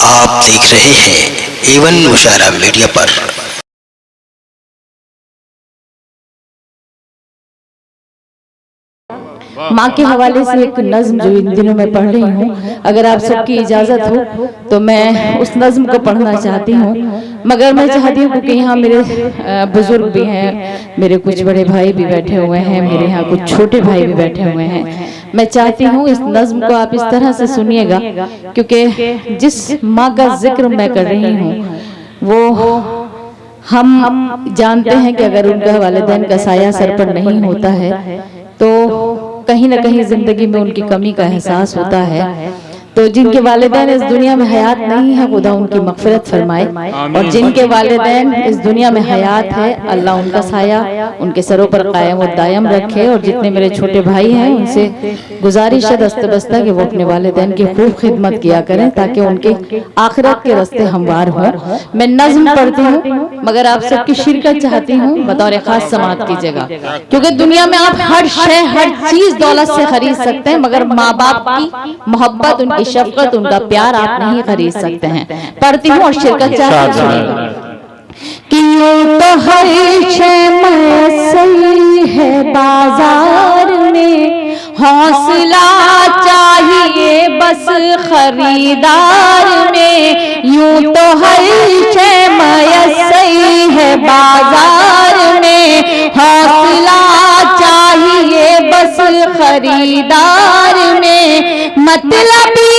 आप देख रहे हैं एवन मुशायरा मीडिया पर। माँ के हवाले से एक नज्म जो इन दिनों में पढ़ रही हूँ, अगर आप सबकी इजाज़त हो तो मैं उस नज्म को पढ़ना चाहती हूँ। मगर मैं चाहती हूँ क्योंकि यहाँ मेरे बुजुर्ग भी हैं, मेरे कुछ बड़े भाई भी बैठे हुए हैं, मेरे यहाँ कुछ छोटे भाई भी बैठे हुए हैं। मैं चाहती हूँ इस नज्म को आप इस तरह से सुनिएगा, क्योंकि जिस माँ का जिक्र मैं कर रही हूँ वो हम जानते हैं कि अगर उनका वालिदैन का साया सर पर नहीं होता है तो कहीं ना कहीं जिंदगी में उनकी कमी का एहसास होता है। तो जिनके वालिदैन इस दुनिया में हयात नहीं है, खुदा उनकी मग़फ़िरत फरमाए, और जिनके वालिदैन इस दुनिया में हयात है, अल्लाह उनका साया उनके सरों पर कायम और दायम रखे। और जितने मेरे छोटे भाई हैं उनसे गुजारिश है दस्तबस्ता कि वो अपने वालिदैन की खूब खिदमत किया करें ताकि उनके आखिरत के रास्ते हमवार हों। मैं नज़्म पढ़ती हूँ मगर आप सबकी शिरकत चाहती हूँ बतौर खास समाअत कीजिएगा, क्योंकि दुनिया में आप हर शय हर चीज दौलत से खरीद सकते हैं मगर माँ बाप की मोहब्बत, उनकी शफकत, उनका प्यार आप नहीं खरीद सकते हैं। पढ़ती हूँ और शिरकत चाहती हूँ कि यूं तो हर शय मैसर है बाजार में, हौसला चाहिए बस खरीदार में। यूं तो हर शय मैसर है बाजार में, हौसला चाहिए बस खरीदार में। मतलबी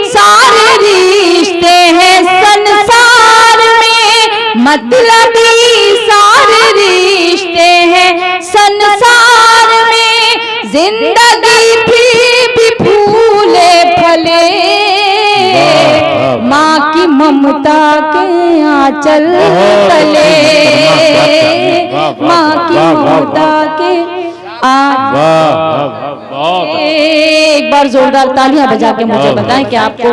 सारे रिश्ते हैं संसार में, मतलबी सारे रिश्ते हैं संसार में। जिंदगी फिर भी फूले फले माँ की ममता के आंचल तले, माँ की ममता के एक बार जोरदार तालियां बजा के मुझे बताएं कि आपको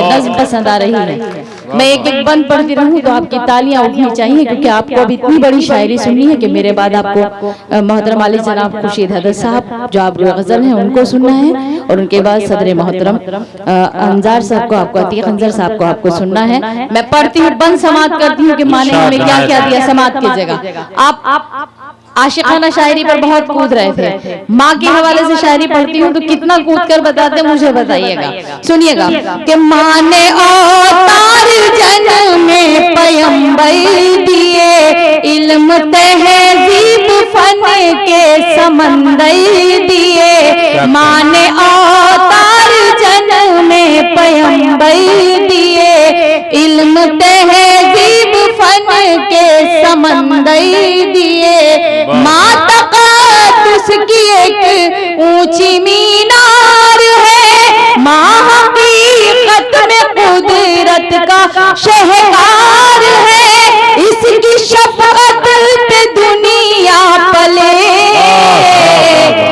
नज़्म पसंद आ रही है। मैं एक एक बंद पढ़ती रहूं तो आपकी तालियां उठनी चाहिए, क्योंकि आपको अभी इतनी बड़ी शायरी सुननी है कि मेरे बाद आपको मोहतरम आली जनाब खुर्शीद हैदर साहब जो आप गज़ल हैं उनको सुनना है, और उनके बाद सदर मोहतरम अंजार साहब को, आपको अतीक अंजार साहब को आपको सुनना है। मैं पढ़ती हूँ, बंद समाअत करती हूँ कि माने हमें क्या क्या दिया, समाअत कीजिएगा। आप आशिकाना शायरी पर बहुत कूद रहे थे, माँ के हवाले से शायरी पढ़ती हूँ तो कितना कूद कर बताते मुझे बताइएगा। सुनिएगा कि माँ ने अवतार जन्म में पैगंबर दिए, इल्म तहज़ीब फन के समंदर दिए। माँ ने अवतार जन्म में पैगंबर दिए, इल्म तहज़ीब फन के समंदर दिए। माँ तक़द्दुस की एक ऊंची मीनार है, माँ हकीकत में कुदरत का शहकार है। इसकी शफ़क़त पे दुनिया पले,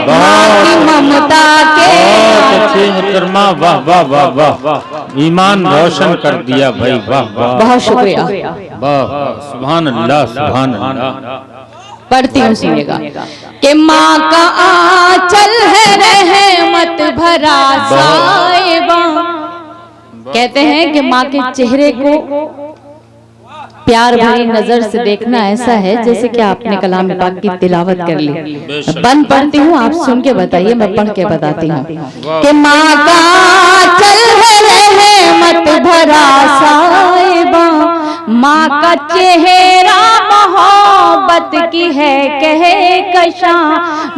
माँ की ममता के मुहतरमा, वाह वाह वाह वाह वाह, ईमान रोशन कर दिया भाई, वाह वाह, बहुत शुक्रिया, वाह, सुभान अल्लाह सुभान अल्लाह। पढ़ती हूँ, सुनिएगा कि माँ का आंचल है रहमत भरा साहिबा। कहते हैं कि माँ के चेहरे को प्यार भरी नजर से देखना ऐसा है जैसे कि आपने कलाम पाक की तिलावत कर ली। बंद पढ़ती हूँ, आप सुन के बताइए, मैं पढ़ के बताती हूँ कि माँ का आंचल है रहमत भरा साहिबा, माँ का चेहरा मोहब्बत की है कहे कशा,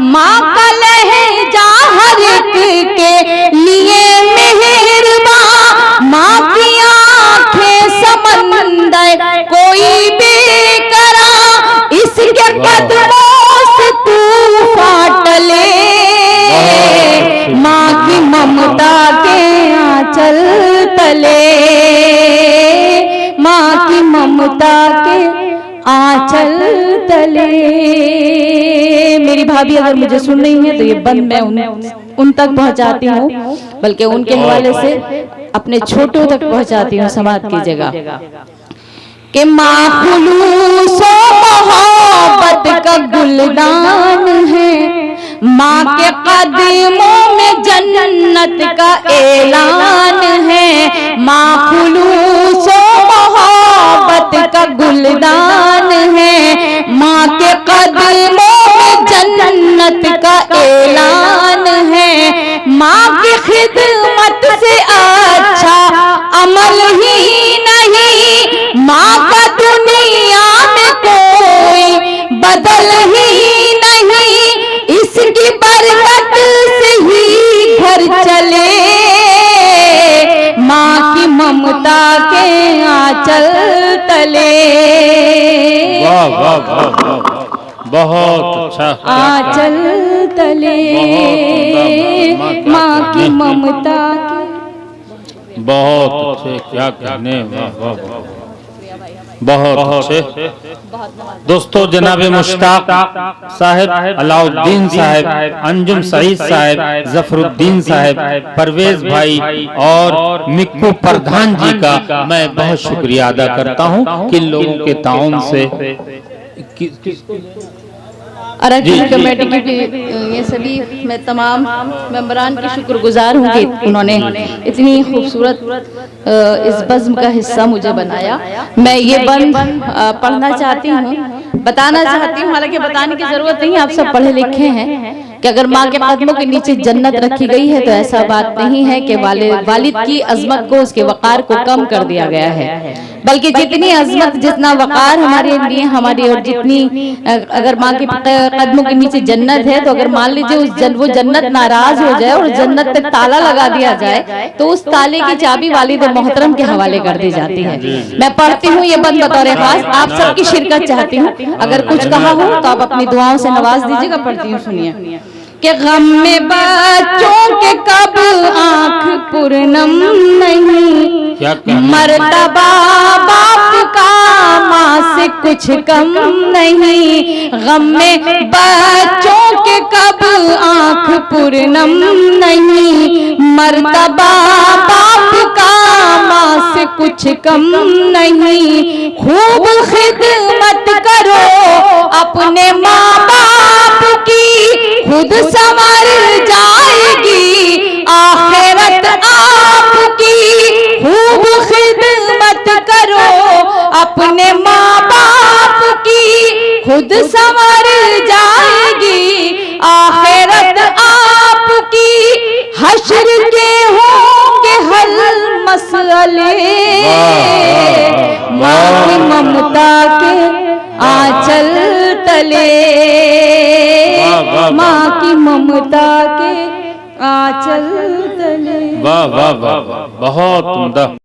माँ का लहजा हर एक के लिए मेहरबान, माँ की आंखें समंदर कोई बेकरार, इसके कदमों से तूफान टले, माँ की ममता के आंचल तले, माँ की ममता के आंचल तले। मेरी भाभी अगर मुझे सुन रही है तो ये बंद मैं उन तक पहुंचाती हूँ, बल्कि उनके हवाले से अपने छोटों तक पहुंचाती हूँ। समाअत कीजिएगा कि माँ खुलूस मोहब्बत का गुलदान है, माँ के कदमों में जन्नत का ऐलान है। माँ खुलूस ममता के आंचल तले, वाह वाह वाह वाह, बहुत अच्छा, आंचल तले माँ की ममता के। बहुत अच्छे, क्या कहने, वाह वाह वाह, बहुत अच्छे। दोस्तों, जनाब मुश्ताक साहब, अलाउद्दीन साहब, अंजुम सईद साहब, जफरुद्दीन साहब, परवेज भाई और मिक्कू प्रधान जी का मैं बहुत शुक्रिया अदा करता हूं कि लोगों के ताउन से अरकान कमेटी की ये सभी मैं तमाम मेंबरान की शुक्रगुजार हूँ कि उन्होंने इतनी खूबसूरत इस बज़्म का हिस्सा मुझे बनाया। मैं ये बंद पढ़ना चाहती हूँ, बताना चाहती हूँ, हालांकि बताने की जरूरत नहीं, आप सब पढ़े लिखे हैं कि अगर माँ के कदमों के नीचे जन्नत रखी गई है तो ऐसा बात नहीं है कि वालिद की अजमत को, उसके वक़ार को कम कर दिया गया है, बल्कि जितनी अजमत, जितना वक़ार हमारे लिए, हमारी, और जितनी अगर माँ के कदमों के नीचे जन्नत है, तो अगर मान लीजिए वो जन्नत नाराज हो जाए और जन्नत पे ताला लगा दिया जाए तो उस ताले की चाबी वालिद मोहतरम के हवाले कर दी जाती है। मैं पढ़ती हूँ ये बंद बतौर खास, आप सबकी शिरकत चाहती हूँ। अगर कुछ कहा हो तो आप अपनी दुआओं से नवाज दीजिएगा। पढ़ती हूँ, सुनिए कि गम में बच्चों के कब आंख पूर्णम नहीं, मर्तबा बाप का माँ से कुछ कम नहीं, गम में बच्चों के कब आंख पूर्णम नहीं, मर्तबा बाप का माँ से कुछ कम नहीं, खूब खिदमत करो अपने माँ बाप की, खुद संवर जाएगी आखिरत आपकी, खूब खिदमत करो अपने माँ बाप की, खुद संवर जाएगी आखिरत आपकी, हश्र के होंगे हल मसले, माँ की ममता के आंचल तले, माँ की ममता के आंचल तले। वाह वाह वाह, बहुत उम्दा।